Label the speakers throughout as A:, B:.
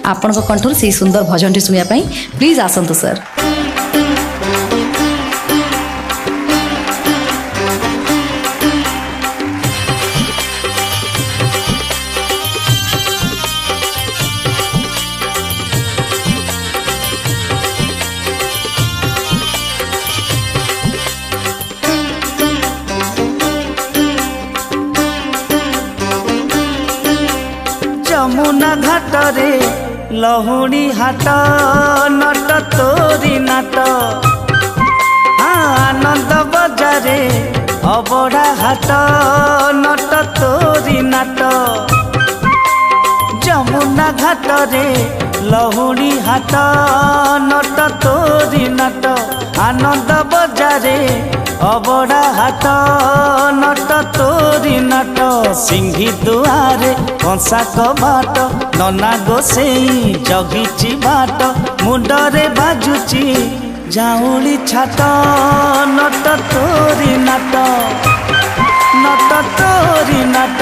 A: आपण कंठर से सुंदर भजन टी सुनिया प्लीज आसतु सर।
B: यमुना घाट रे लहुणी हाट नट तोरी नाट आनंद बजारे अबड़ा हाट नट तोरी नाट यमुना घाट रे लहुणी हाट नट तोरी नाट आनंद बजारे अबड़ा हाट नट तोरी नाट सिंही दुआरे कंसा कबाट नना गोसेई जगिची बाट मुंडरे बाजुची जाऊली छाट नट तोरी नाट नट तोरी नाट।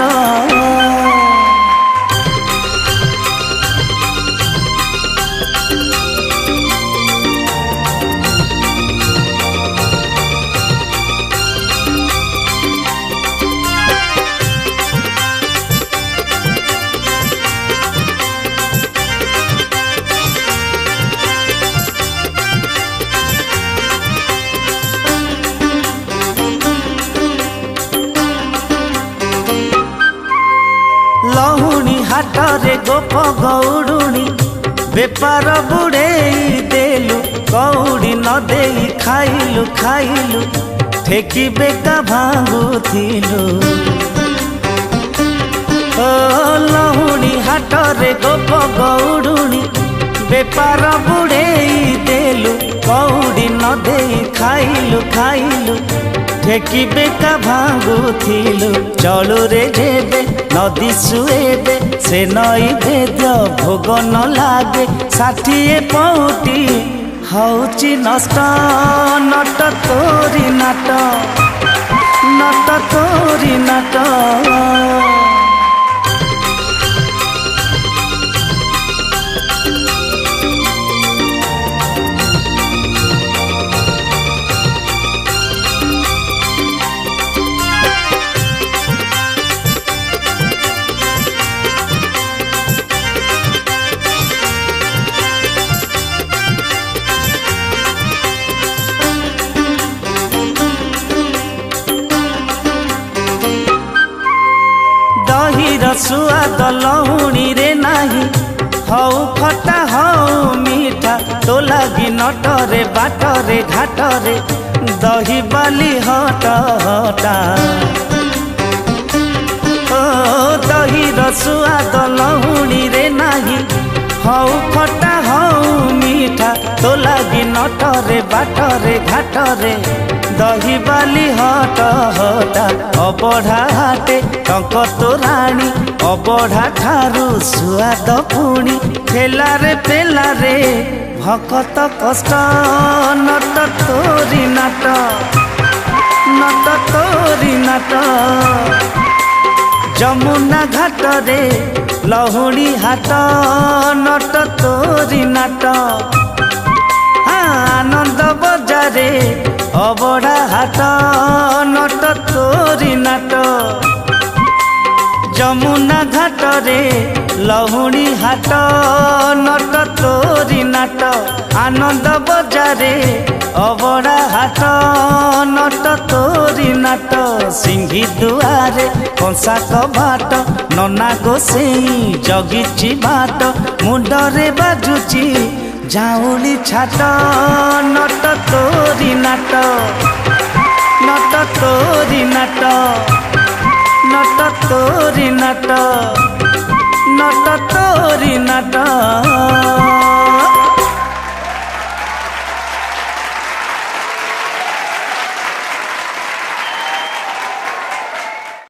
B: लहुणी हाट रे गोप गौड़ुणी बेपार बुड़ेई देलु कौड़ी न देई खाइलु खाइलु ठेकी बेका भांगुथिलु। ओ लहुणी हाट रे गोप गौड़ुणी बेपार बुड़ेई देलु कौड़ी न देई खाइलु खाइलु ठेकी बेका भांगुथिलु। चलु रे जेबे नदी सुएबे से नई भेद्य भोग न लागे 60 पौटी हौची नष्ट नट तोरी नाट नट तोरी नाट। दहीर सुआद लहुणी रे नाही हौ खटा हौ मीठा तो लगी नटरे बाटरे घाटरे दही बाली हट हटा। ओ दहीर सुआद लहुणी रे नाही हौ खटा हौ मीठा तो लगी नटरे बाटरे घाटरे दही बाली हट हटा। अबढ़ा हाटे टंक तोराणी अबढ़ा ठारू सुआद पुणी ठेलारे पेलारे भकत कष्ट नट तोरी नाट नट तोरी नाट। यमुना घाट रे लहुणी हाट नट तोरी नाट आनंद बजारे अबड़ा हाट नट तोरी नाट यमुना घाट रे लहुणी हाट नट तोरी नाट आनंद बजारे अबड़ा हाट नट तोरी नाट सिंही दुआरे कंसा कबाट नना गोसेई जगिची बाट मुंडरे बाजुची जाऊली छाट नट तोरी नाट नट तोरी नाट नट तोरी नाट नट तोरी नाट।